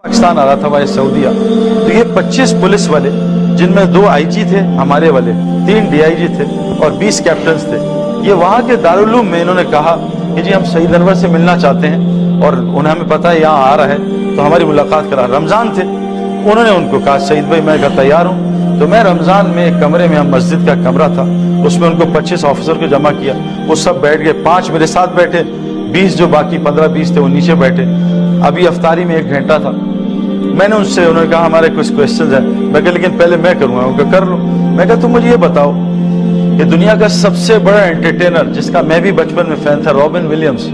पाकिस्तान आ रहा था भाई सऊदीया, तो ये 25 पुलिस वाले जिनमें 2 आईजी थे हमारे वाले, 3 डीआईजी थे और 20 कैप्टन थे, ये वहाँ के दारुल-उलूम में इन्होंने कहा कि जी हम सईद अनवर से मिलना चाहते हैं और उन्हें हमें पता है यहाँ आ रहा है तो हमारी मुलाकात करा। रमज़ान थे, उन्होंने उनको कहा सईद भाई मैं तैयार हूँ। तो मैं रमज़ान में एक कमरे में, हम मस्जिद का कमरा था, उसमें उनको 25 ऑफिसर को जमा किया, वो सब बैठ गए, 5 मेरे साथ बैठे, 20 जो बाकी 15-20 थे वो नीचे बैठे। अभी अफ्तारी में 1 घंटा था, मैंने उनसे, उन्होंने कहा हमारे कुछ क्वेश्चन है, मैं कहा लेकिन पहले मैं करूँगा, उनका कर लो। मैं कहा तुम मुझे ये बताओ कि दुनिया का सबसे बड़ा एंटरटेनर जिसका मैं भी बचपन में फैन था, रॉबिन विलियम्स,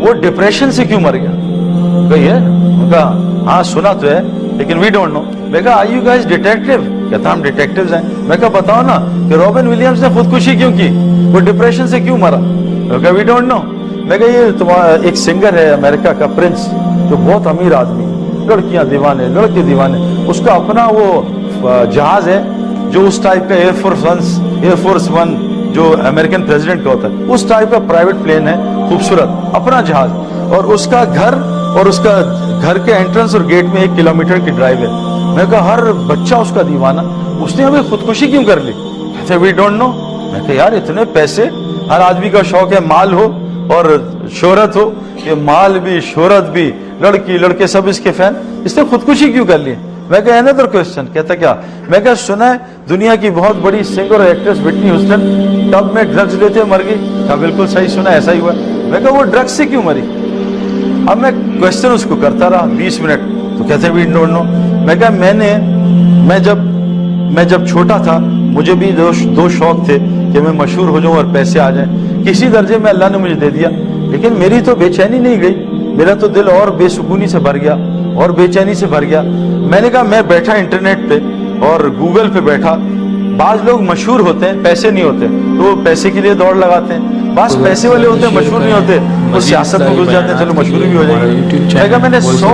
वो डिप्रेशन से क्यों मर गया? कही है? उनका हाँ सुना तो है लेकिन वी डोंट नो। मैं कहा आर यू गाइस डिटेक्टिव? कहता हम डिटेक्टिव्स हैं। मैं कहा बताओ ना कि रॉबिन विलियम्स ने खुदकुशी क्यों की, वो डिप्रेशन से क्यों मरा? मैं कहा वी डोंट नो। मैं कहा ये तुम्हारा एक सिंगर है अमेरिका का, प्रिंस, जो बहुत अमीर आदमी, लड़कियां दीवाने, लड़के दीवाने, उसका अपना वो जहाज है जो उस टाइप का एयरफोर्स वन जो अमेरिकन प्रेसिडेंट का होता है, उस टाइप का प्राइवेट प्लेन है, खूबसूरत अपना जहाज, और उसका घर और उसका घर के एंट्रेंस और गेट में 1 किलोमीटर की ड्राइव है। मैं कहा हर बच्चा उसका दीवाना, उसने अभी खुदकुशी क्यों कर ली? कहते वी डोंट नो। मैं कहा यार इतने पैसे, हर आदमी का शौक है माल हो और शोहरत हो, ये माल भी शोहरत भी, लड़की लड़के सब इसके फैन, इसने खुदकुशी क्यों कर ली? मैं कहा अनदर क्वेश्चन। कहता क्या? मैं कहा सुना है दुनिया की बहुत बड़ी सिंगर और एक्ट्रेस विटनी ह्यूस्टन टब में ड्रग्स लेते मर गई? कहा बिल्कुल सही सुना, ऐसा ही हुआ। मैं कहा वो ड्रग्स से क्यों मरी? अब मैं क्वेश्चन उसको करता रहा 20 मिनट, तो कहते वी डोंट नो। मैं कहा मैं जब छोटा था मुझे भी दो शौक थे कि मैं मशहूर हो जाऊं और पैसे आ जाएं, किसी दर्जे में अल्लाह ने मुझे दे दिया, लेकिन मेरी तो बेचैनी नहीं गई, मेरा तो दिल और बेसुकूनी से भर गया और बेचैनी से भर गया। मैंने कहा मैं बैठा इंटरनेट पे और गूगल पे बैठा, बाज लोग मशहूर होते हैं, पैसे नहीं होते, तो पैसे के लिए दौड़ लगाते हैं, बस पैसे वाले होते हैं, मशहूर नहीं होते, वो सियासत में घुस जाते हैं, चलो मशहूरी भी हो जाएगी। मैंने 100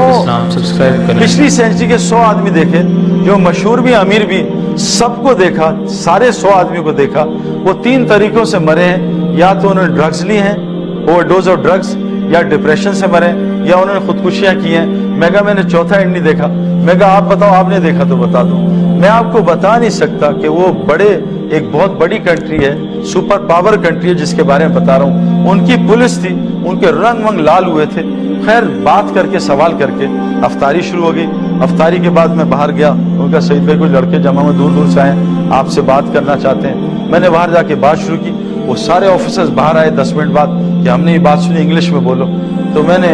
पिछली सेंचुरी के 100 आदमी देखे जो मशहूर भी अमीर भी, सबको देखा, सारे 100 आदमी को देखा, वो 3 तरीकों से मरे हैं, या तो उन्होंने ड्रग्स ली हैं, ओवरडोज ऑफ ड्रग्स, या डिप्रेशन से मरे, या उन्होंने खुदकुशियां की हैं। मैं कहा मैंने चौथा एंड नहीं देखा। मैं कहा आप बताओ, आपने देखा तो बता दो। मैं आपको बता नहीं सकता कि वो एक बहुत बड़ी कंट्री है, सुपर पावर कंट्री है जिसके बारे में बता रहा हूँ। उनकी पुलिस थी, उनके रंग वंग लाल हुए थे। खैर बात करके, सवाल करके अफ्तारी शुरू हो गई। अफ्तारी के बाद मैं बाहर गया, उनका सईद भाई कुछ लड़के जमा में दूर दूर से आए, आपसे बात करना चाहते हैं। मैंने बाहर जाके बात शुरू की, वो सारे ऑफिसर्स बाहर आए 10 मिनट बाद कि हमने ये बात सुनी, इंग्लिश में बोलो। तो मैंने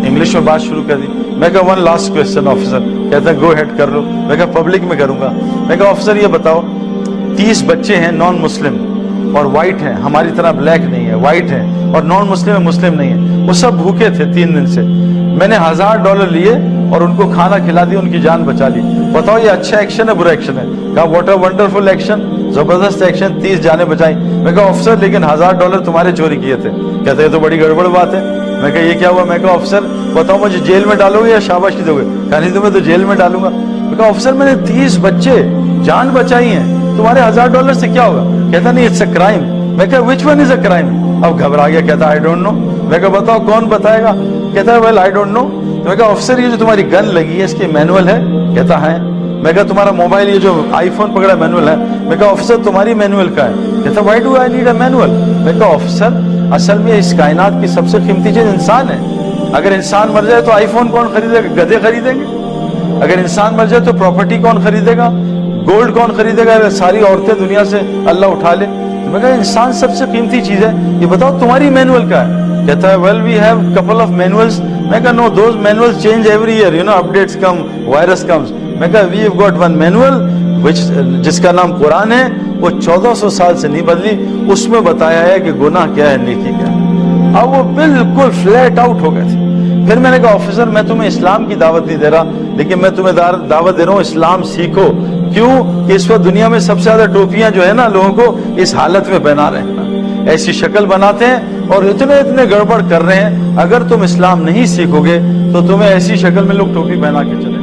इंग्लिश में बात शुरू कर दी। मैं कहा 1 लास्ट क्वेश्चन ऑफिसर। कहता है गो हेड कर लो। मैं कहा पब्लिक में करूंगा। मैं कहा ऑफिसर ये बताओ, 30 बच्चे हैं नॉन मुस्लिम और वाइट हैं, हमारी तरह ब्लैक नहीं है, वाइट है, और नॉन मुस्लिम है, मुस्लिम नहीं है, वो सब भूखे थे 3 दिन से। मैंने $1000 लिए और उनको खाना खिला दिया, उनकी जान बचा ली। बताओ ये अच्छा एक्शन है बुरा एक्शन है? कहा व्हाट अ वंडरफुल एक्शन, जबरदस्त एक्शन, 30 जानें बचाई। मैं कहा ऑफिसर लेकिन $1000 तुम्हारे चोरी किए थे। कहते हैं तो बड़ी गड़बड़ बात है। मैं कहा ये क्या हुआ? मैं कहा ऑफिसर बताओ मुझे जेल में डालोगे या शाबाशी दोगे? कहा नहीं तुम्हें तो जेल में डालूंगा। मैं कहा ऑफिसर मैंने 30 बच्चे जान बचाई हैं, तुम्हारे $1000 से क्या होगा? कहता नहीं इट्स अ क्राइम। मैं कहा which one is a crime? अब घबरा गया, कहता आई डोंट नो। मैं कहा बताओ कौन बताएगा? कहता है वेल आई डोंट नो। मैं कहा ऑफिसर ये जो तुम्हारी गन लगी है इसकी मैनुअल है? कहता है। मैं कहा तुम्हारा मोबाइल ये जो आईफोन पकड़ा मैनुअल है? मैं कहा ऑफिसर तुम्हारी मैनुअल का है। कहता why do I need a manual? मैं कहा ऑफिसर असल में इस कायनात की सबसे कीमती चीज इंसान है। अगर इंसान मर जाए तो आईफोन कौन खरीदेगा? गधे खरीदेंगे। अगर इंसान मर जाए तो प्रॉपर्टी कौन खरीदेगा? गोल्ड कौन खरीदेगा? अगर सारी औरतें दुनिया से अल्लाह उठा ले। मैं कहा इंसान सबसे कीमती चीज है, ये बताओ तुम्हारी मैनुअल का है? कहता है well we have couple of manuals. मैं कहा no those manuals change every year, you know updates come, virus comes. मैं कहा we have got one manual जिसका नाम कुरान है, वो 1400 साल से नहीं बदली, उसमें बताया है कि गुनाह क्या है नेकी क्या है। अब वो बिल्कुल फ्लैट आउट हो गए थे। फिर मैंने कहा ऑफिसर मैं तुम्हें इस्लाम की दावत नहीं दे रहा, लेकिन मैं तुम्हें दावत दे रहा हूँ इस्लाम सीखो। क्यों कि इस वक्त दुनिया में सबसे ज्यादा टोपियां जो है ना लोगों को इस हालत में पहना रहे हैं ना, ऐसी शक्ल बनाते हैं और इतने गड़बड़ कर रहे हैं। अगर तुम इस्लाम नहीं सीखोगे तो तुम्हें ऐसी शक्ल में लोग टोपी पहना के चले